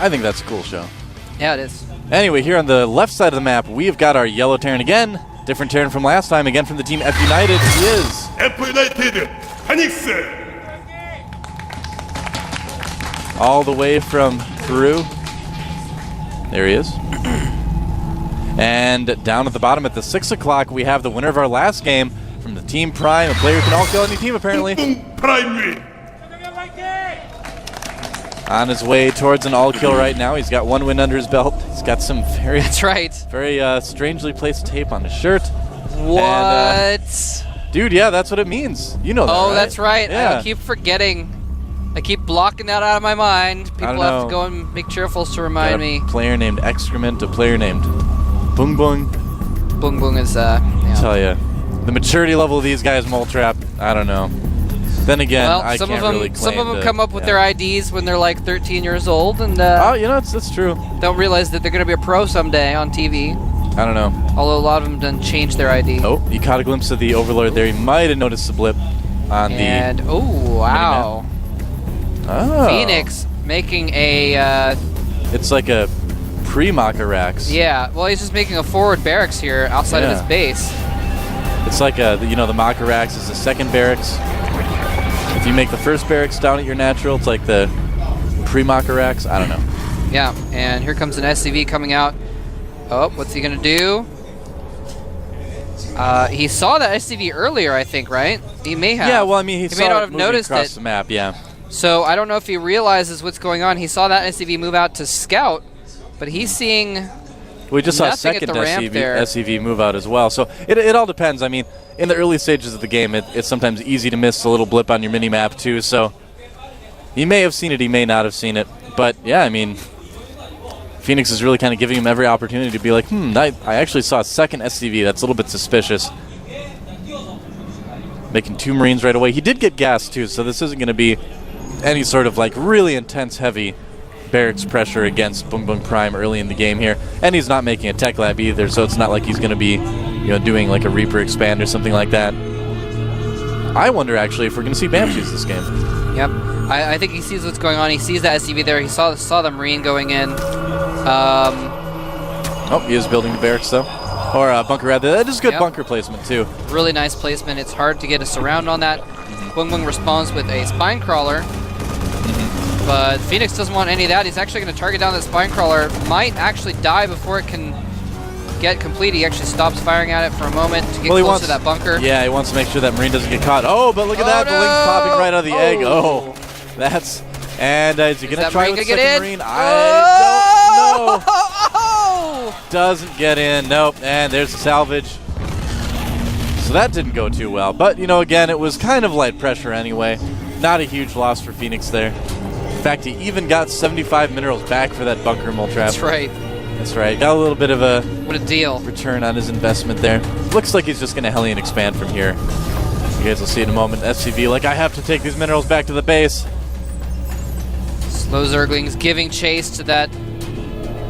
I think that's a cool show. Yeah, it is. Anyway, here on the left side of the map, we've got our yellow Terran again. Different Terran from last time, again from the team F.United. He is F.United, Phoenix. all the way from Peru. There he is. And down at the bottom at the 6 o'clock, we have the winner of our last game from the Team Prime, a player who can all kill any team apparently. Prime. On his way towards an all-kill right now. He's got 1 win under his belt. He's got some very, That's right. very strangely placed tape on his shirt. What? And, dude, yeah, that's what it means. You know that, Oh, right? that's right. Yeah. I keep forgetting. I keep blocking that out of my mind. People have know. to go and make cheerfuls to remind Got a me. player named Excrement, a player named Boong Boong. Boong Boong is, yeah. Tell ya, the maturity level of these guys, Moletrap, I don't know. Then again, Well, I some can't of them, really claim some of them to- come up with yeah. their IDs when they're like 13 years old and Oh, you know, that's true. don't realize that they're going to be a pro someday on TV. I don't know. Although a lot of them done change their ID. Oh, you caught a glimpse of the Overlord there. You might have noticed the blip on And oh wow, the. Oh. Phoenix making a It's like a pre-Makarax. yeah. Well, he's just making a forward barracks here outside of his base. It's like a, you know, the Makarax is the second barracks. If you make the first barracks down at your natural, it's like the pre-Makarax. I don't know. Yeah, and here comes an SCV coming out. Oh, what's he gonna do? He saw that SCV earlier, I think, right? He may have. Yeah, well, I mean, he may saw not it have moving noticed across it. the map, yeah. So I don't know if he realizes what's going on. He saw that SCV move out to scout, but he's seeing. We just saw a nothing at second the ramp there. SCV move out as well. So it all depends. I mean, in the early stages of the game, it's sometimes easy to miss a little blip on your mini-map too. So he may have seen it, he may not have seen it. But yeah, I mean, Phoenix is really kind of giving him every opportunity to be like, I actually saw a second SCV. That's a little bit suspicious. Making 2 Marines right away. He did get gas too, so this isn't going to be any sort of like really intense, heavy barracks pressure against Boong Boong Prime early in the game here. And he's not making a tech lab either, so it's not like he's going to be, you know, doing like a Reaper expand or something like that. I wonder actually if we're going to see Banshees this game. Yep, I think he sees what's going on. He sees that SCV there. He saw the Marine going in. Oh, he is building the barracks though. Or bunker rather. That is good bunker placement too. Really nice placement. It's hard to get a surround on that. Boong Boong responds with a spine crawler. But Phoenix doesn't want any of that. He's actually going to target down that spine crawler. Might actually die before it can get complete. He actually stops firing at it for a moment to get close to that bunker. Yeah, he wants to make sure that Marine doesn't get caught. Oh, but look at that. No! The link popping right out of the egg. Oh, that's... And is he going to try with the second Marine? I don't know. Oh! Doesn't get in. Nope. And there's the salvage. So that didn't go too well. But, you know, again, it was kind of light pressure anyway. Not a huge loss for Phoenix there. In fact, he even got 75 minerals back for that bunker Moletrap. That's right. That's right. Got a little bit of a What a deal. return on his investment there. Looks like he's just going to Hellion expand from here. You guys will see in a moment. SCV like, I have to take these minerals back to the base. Slow Zerglings giving chase to that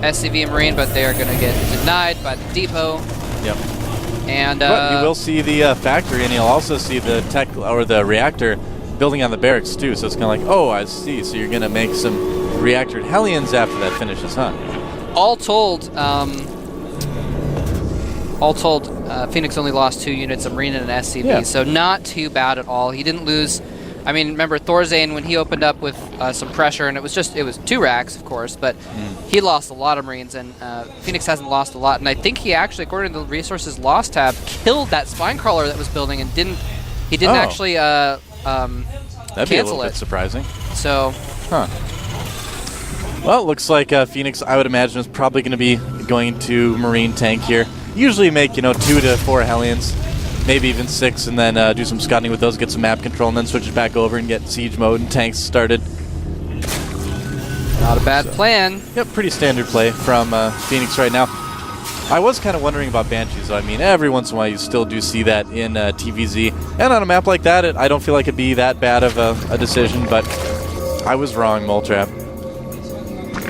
SCV and Marine, but they are going to get denied by the depot. Yep. And But you will see the factory, and you'll also see the tech or the reactor building on the barracks too. So it's kind of like, oh, I see. So you're going to make some reactored Hellions after that finishes, huh? all told, Phoenix only lost 2 units, a Marine and an SCV, so not too bad at all. He didn't lose. I mean, remember Thorzane when he opened up with some pressure, and it was 2 racks, of course, but he lost a lot of Marines, and Phoenix hasn't lost a lot. And I think he actually, according to the resources loss tab, killed that spine crawler that was building and didn't actually That'd be a cancel little bit surprising. So, Well, it looks like Phoenix, I would imagine, is probably going to be going to Marine tank here. Usually make, 2 to 4 Hellions, maybe even 6, and then do some scouting with those, get some map control, and then switch it back over and get siege mode and tanks started. not a bad plan. Yep, pretty standard play from Phoenix right now. I was kind of wondering about Banshees, though. I mean, every once in a while you still do see that in TVZ. And on a map like that, I don't feel like it'd be that bad of a decision, but I was wrong, Moletrap.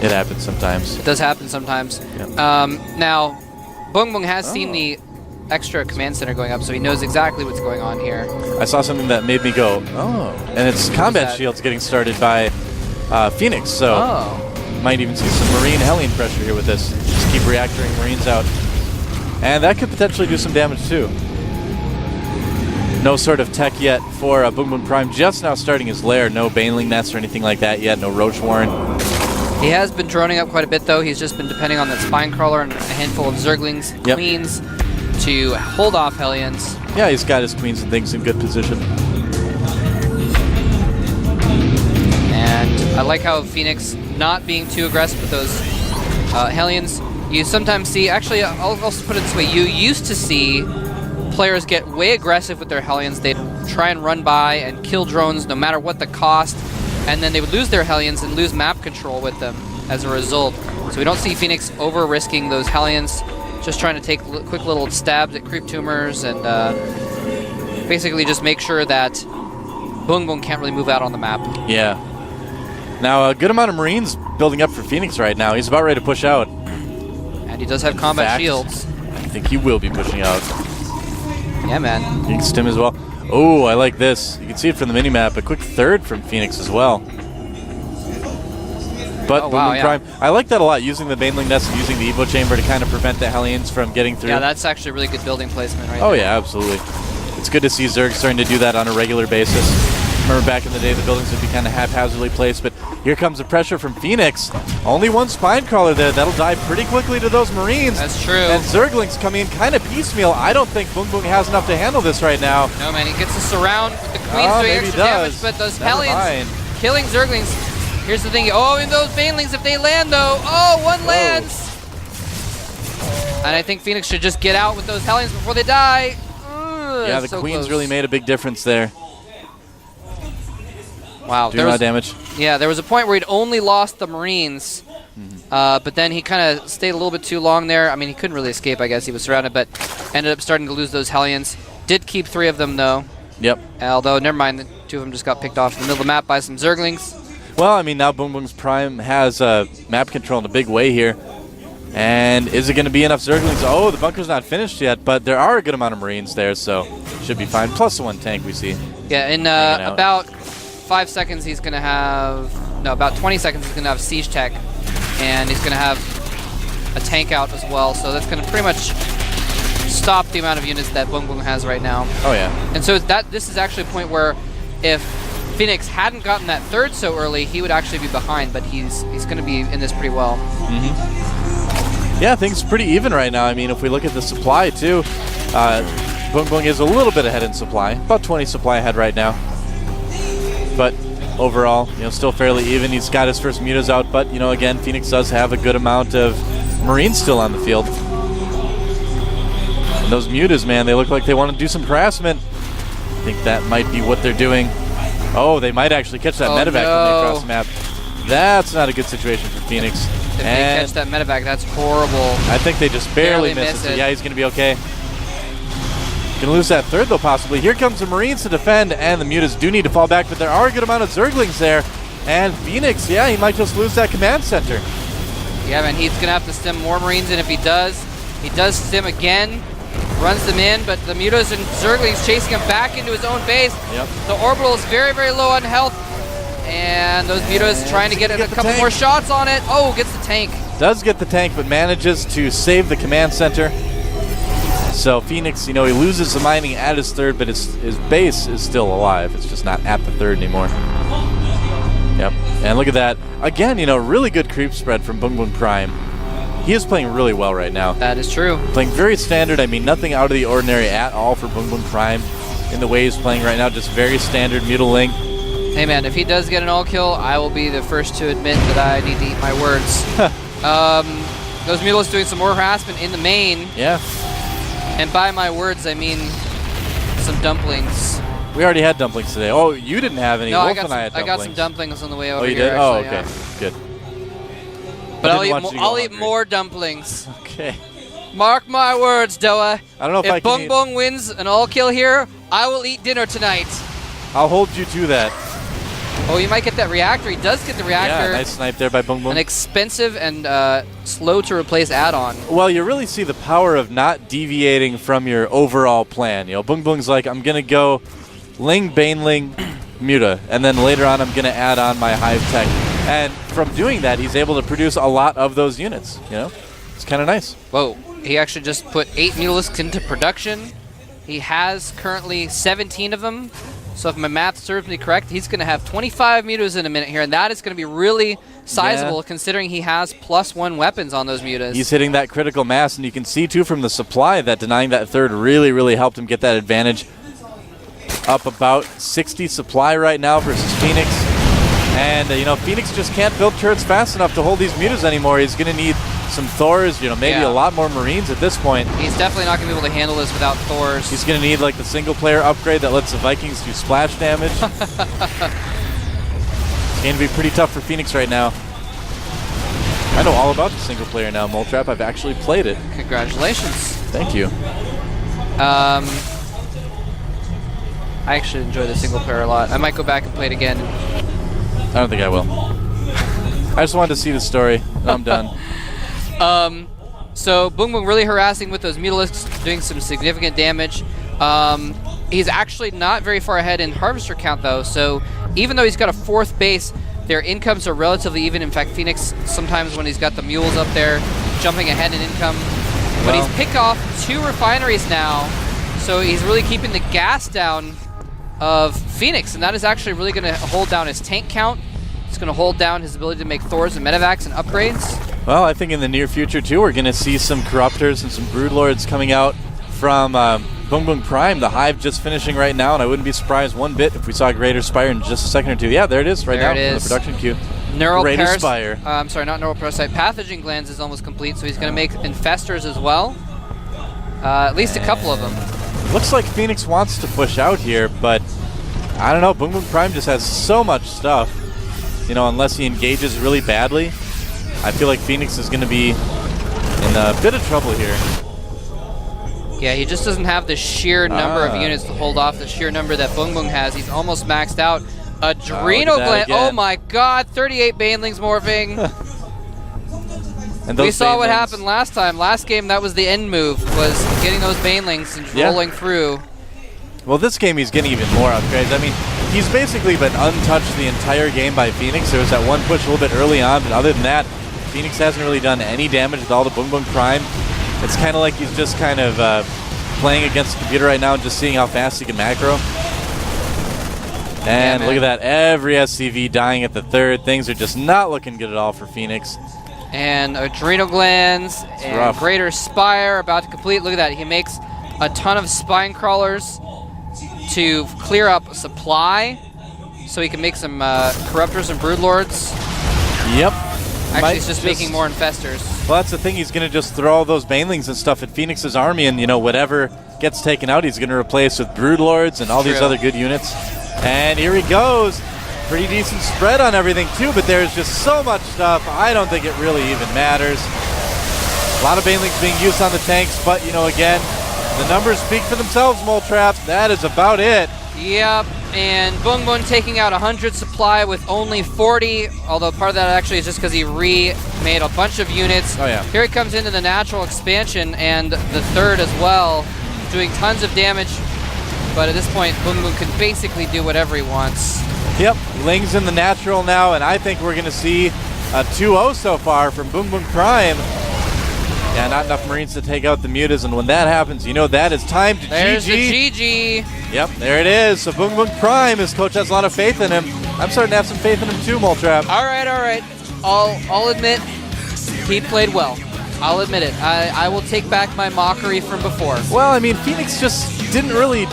It happens sometimes. It does happen sometimes. Yep. Now, Boong Boong has seen the extra command center going up, so he knows exactly what's going on here. I saw something that made me go, oh. And it's combat shields getting started by Phoenix, so Might even see some Marine Hellion pressure here with this. Just keep reactoring Marines out. And that could potentially do some damage too. No sort of tech yet for Boom Boom Prime. Just now starting his lair. No Baneling Nest or anything like that yet. No Roach Warren. He has been droning up quite a bit though. He's just been depending on that Spine Crawler and a handful of Zerglings, Queens, to hold off Hellions. Yeah, he's got his Queens and things in good position. And I like how Phoenix not being too aggressive with those Hellions. You sometimes see, actually, I'll also put it this way, you used to see players get way aggressive with their Hellions. They'd try and run by and kill drones no matter what the cost, and then they would lose their Hellions and lose map control with them as a result. So we don't see Phoenix over-risking those Hellions, just trying to take quick little stabs at creep tumors and basically just make sure that Boom Boom can't really move out on the map. Yeah. Now, a good amount of Marines building up for Phoenix right now. He's about ready to push out. And he does have combat shields. I think he will be pushing out. Yeah, man. You can stim as well. Oh, I like this. You can see it from the minimap. A quick third from Phoenix as well. But Boom Boom Prime, I like that a lot, using the Baneling Nest and using the Evo Chamber to kind of prevent the Hellions from getting through. Yeah, that's actually really good building placement right there. Oh, yeah, absolutely. It's good to see Zerg starting to do that on a regular basis. Remember back in the day, the buildings would be kind of haphazardly placed, but here comes the pressure from Phoenix. Only one Spine Crawler there. That'll die pretty quickly to those Marines. That's true. And Zerglings coming in kind of piecemeal. I don't think Boom Boom has enough to handle this right now. No, man, he gets to surround with the Queens doing extra damage, but those Hellions killing Zerglings. Here's the thing. Oh, and those Banelings, if they land, though. Oh, one lands. And I think Phoenix should just get out with those Hellions before they die. Yeah, the so Queens close. really made a big difference there. Wow. Doing a lot of damage. Yeah, there was a point where he'd only lost the Marines, but then he kind of stayed a little bit too long there. I mean, he couldn't really escape, I guess. He was surrounded, but ended up starting to lose those Hellions. Did keep 3 of them, though. Yep. Although, never mind, the 2 of them just got picked off in the middle of the map by some Zerglings. Well, I mean, now Boom Boom's Prime has map control in a big way here. And is it going to be enough Zerglings? Oh, the bunker's not finished yet, but there are a good amount of Marines there, so should be fine. Plus the 1 tank we see. Yeah, in about 5 seconds he's going to have... No, about 20 seconds he's going to have Siege Tech, and he's going to have a tank out as well, so that's going to pretty much stop the amount of units that Boom Boom has right now. Oh, yeah. And so this is actually a point where if Phoenix hadn't gotten that 3rd so early, he would actually be behind, but he's going to be in this pretty well. Yeah, things are pretty even right now. I mean, if we look at the supply, too, Boom Boom is a little bit ahead in supply. About 20 supply ahead right now. But overall, still fairly even. He's got his first mutas out, but, again, Phoenix does have a good amount of Marines still on the field. And those mutas, man, they look like they want to do some harassment. I think that might be what they're doing. Oh, they might actually catch that medevac coming across the map. That's not a good situation for Phoenix. If they catch that medevac, that's horrible. I think they just barely miss it. So yeah, he's going to be okay. Going to lose that 3rd, though, possibly. Here comes the Marines to defend, and the mutas do need to fall back, but there are a good amount of Zerglings there. And Phoenix, yeah, he might just lose that command center. Yeah, man, he's going to have to stim more Marines, and if he does stim again, runs them in, but the mutas and Zerglings chasing him back into his own base. Yep. The orbital is very, very low on health. And those mutas trying to get a couple more shots on it. Oh, gets the tank. Does get the tank, but manages to save the command center. So Phoenix, he loses the mining at his 3rd, but his base is still alive. It's just not at the 3rd anymore. Yep. And look at that. Again, really good creep spread from Boom Boom Prime. He is playing really well right now. That is true. Playing very standard. I mean, nothing out of the ordinary at all for Boom Boom Prime in the way he's playing right now. Just very standard Mutiling. Hey, man, if he does get an all kill, I will be the first to admit that I need to eat my words. Those Mulas doing some more harassment in the main. Yeah. And by my words, I mean some dumplings. We already had dumplings today. Oh, you didn't have any. No, Wolf I had dumplings. I got some dumplings on the way over here. Here. Did? Actually, okay. Yeah. Good. But I'll eat more dumplings. Okay. Mark my words, Doa. I don't know if I can. If Boom Boom wins an all kill here, I will eat dinner tonight. I'll hold you to that. Oh, you might get that reactor. He does get the reactor. Yeah, nice snipe there by Boom Boom. An expensive and slow to replace add-on. Well, you really see the power of not deviating from your overall plan. Boom Boom's like, I'm going to go Ling, Baneling, Muta, and then later on I'm going to add on my Hive Tech. And from doing that, he's able to produce a lot of those units. You know, it's kind of nice. Whoa, he actually just put 8 Mutalisks into production. He has currently 17 of them. So if my math serves me correct, he's going to have 25 mutas in a minute here, and that is going to be really sizable considering he has +1 weapons on those mutas. He's hitting that critical mass, and you can see, too, from the supply that denying that third really, really helped him get that advantage. Up about 60 supply right now versus Phoenix. And, you know, Phoenix just can't build turrets fast enough to hold these mutas anymore. He's going to need some Thors, you know, maybe a lot more Marines at this point. He's definitely not going to be able to handle this without Thors. He's going to need, like, the single-player upgrade that lets the Vikings do splash damage. It's going to be pretty tough for Phoenix right now. I know all about the single-player now, Moltrap. I've actually played it. Congratulations. Thank you. I actually enjoy the single-player a lot. I might go back and play it again. I don't think I will. I just wanted to see the story, and I'm done. So Boom Boom really harassing with those Mutalisks, doing some significant damage. He's actually not very far ahead in Harvester count, though, so even though he's got a 4th base, their incomes are relatively even. In fact, Phoenix, sometimes when he's got the mules up there, jumping ahead in income. But he's picked off 2 refineries now, so he's really keeping the gas down of Phoenix, and that is actually really going to hold down his tank count. It's going to hold down his ability to make Thors and medevacs and upgrades. Well, I think in the near future, too, we're going to see some Corruptors and some Broodlords coming out from Boom Boom Prime. The Hive just finishing right now, and I wouldn't be surprised one bit if we saw Greater Spire in just a second or two. Yeah, there it is right now in the production queue. Greater Spire. I'm sorry, not Neural Parasite. Pathogen Glands is almost complete, so he's going to make Infestors as well. At least a couple of them. Looks like Phoenix wants to push out here, but I don't know. Boom Boom Prime just has so much stuff. You know, unless he engages really badly, I feel like Phoenix is going to be in a bit of trouble here. Yeah, he just doesn't have the sheer number of units to hold off the sheer number that Boom Boom has. He's almost maxed out. Adrenal Gland. Oh my god, 38 Banelings morphing. And we saw what happened last time. Last game, that was the end move, was getting those Banelings and rolling through. Well, this game he's getting even more upgrades. I mean, he's basically been untouched the entire game by Phoenix. There was that one push a little bit early on, but other than that, Phoenix hasn't really done any damage with all the Boom Boom Prime. It's kind of like he's just kind of playing against the computer right now and just seeing how fast he can macro. And look at that, every SCV dying at the third. Things are just not looking good at all for Phoenix. And Adrenal Glands and Greater Spire about to complete. Look at that, he makes a ton of Spine Crawlers to clear up supply so he can make some Corruptors and Broodlords. Yep. Actually, he's just making more Infestors. Well, that's the thing. He's going to just throw all those Banelings and stuff at Phoenix's army, and, you know, whatever gets taken out, he's going to replace with Broodlords and all these other good units. And here he goes. Pretty decent spread on everything, too, but there's just so much stuff. I don't think it really even matters. A lot of Banelings being used on the tanks, but, you know, again, the numbers speak for themselves, Moltrap. That is about it. Yep, and Boom Boom taking out 100 supply with only 40, although part of that actually is just because he remade a bunch of units. Oh, yeah. Here he comes into the natural expansion and the third as well, doing tons of damage, but at this point, Boom Boom can basically do whatever he wants. Yep, Ling's in the natural now, and I think we're going to see a 2-0 so far from Boom Boom Prime. Yeah, not enough Marines to take out the mutas, and when that happens, you know that is time to There's GG. the GG. Yep, there it is. So Boom Boom Prime, his coach has a lot of faith in him. I'm starting to have some faith in him too, Moltrap. All right. I'll admit he played well. I'll admit it. I will take back my mockery from before. Well, I mean, Phoenix just didn't really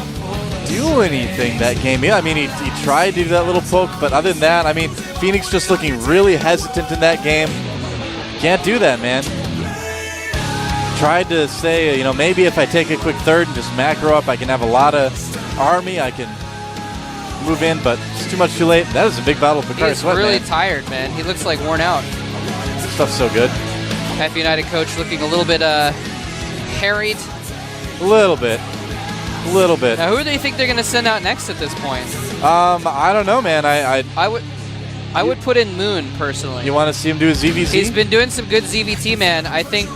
do anything that game. Yeah, I mean, he tried to do that little poke, but other than that, I mean, Phoenix just looking really hesitant in that game. Can't do that, man. Tried to say, you know, maybe if I take a quick third and just macro up, I can have a lot of army. I can move in, but it's too much too late. That is a big battle for Picard Sweat, really man. tired, man. He looks like worn out. This stuff's so good. F.United coach looking a little bit harried. A little bit. Now, who do you think they're going to send out next at this point? I don't know, man. I would put in Moon, personally. You want to see him do a ZVT? He's been doing some good ZVT, man. I think...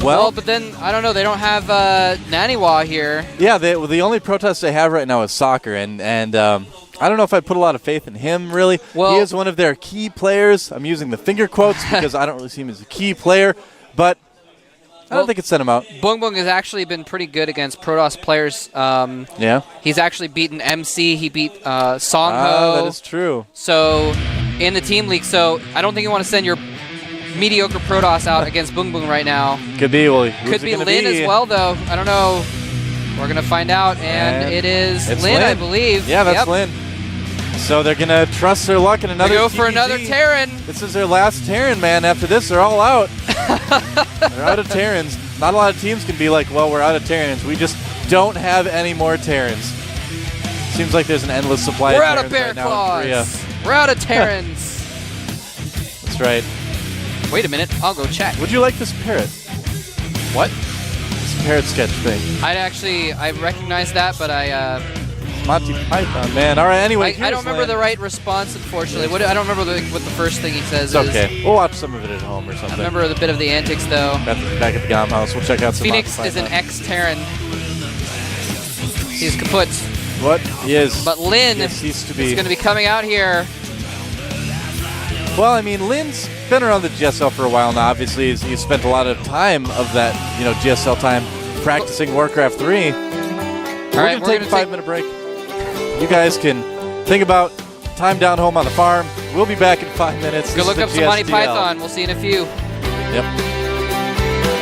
Well, but then, I don't know, they don't have Naniwa here. Yeah, the only protest they have right now is soccer, and I don't know if I put a lot of faith in him, really. Well, he is one of their key players. I'm using the finger quotes because I don't really see him as a key player, but I don't think it sent him out. Bung Bung has actually been pretty good against Protoss players. Yeah? He's actually beaten MC. He beat Songho. That is true. So, in the Team League. So, I don't think you want to send your mediocre Protoss out against Bung Bung right now. Could be. Well, could be Lin as well, though. I don't know. We're going to find out, and it is Lin, I believe. Yeah, that's Lin. So they're going to trust their luck in another They go TVZ. for another Terran. This is their last Terran, man. After this, they're all out. They're out of Terrans. Not a lot of teams can be like, well, we're out of Terrans. We just don't have any more Terrans. Seems like there's an endless supply We're of out of Terrans Bear right now in Korea. Claws. We're out of Terrans. That's right. Wait a minute. I'll go check. Would you like this parrot? What? This parrot sketch thing. I recognize that, but Monty Python, man. All right, anyway. I don't remember the right response, unfortunately. I don't remember what the first thing he says it's is. okay. We'll watch some of it at home or something. I remember the bit of the antics, though. Back at the GOM house. We'll check out some Phoenix Monty is an Python. ex-Terran. He's kaput. What? He is. But Lin is going to be coming out here. Well, I mean, Lin's been around the GSL for a while now. Obviously, he's spent a lot of time of that, GSL time practicing Warcraft 3. We're going to take a 5-minute break. You guys can think about time down home on the farm. We'll be back in 5 minutes. Go look up some Monty Python. We'll see you in a few. Yep.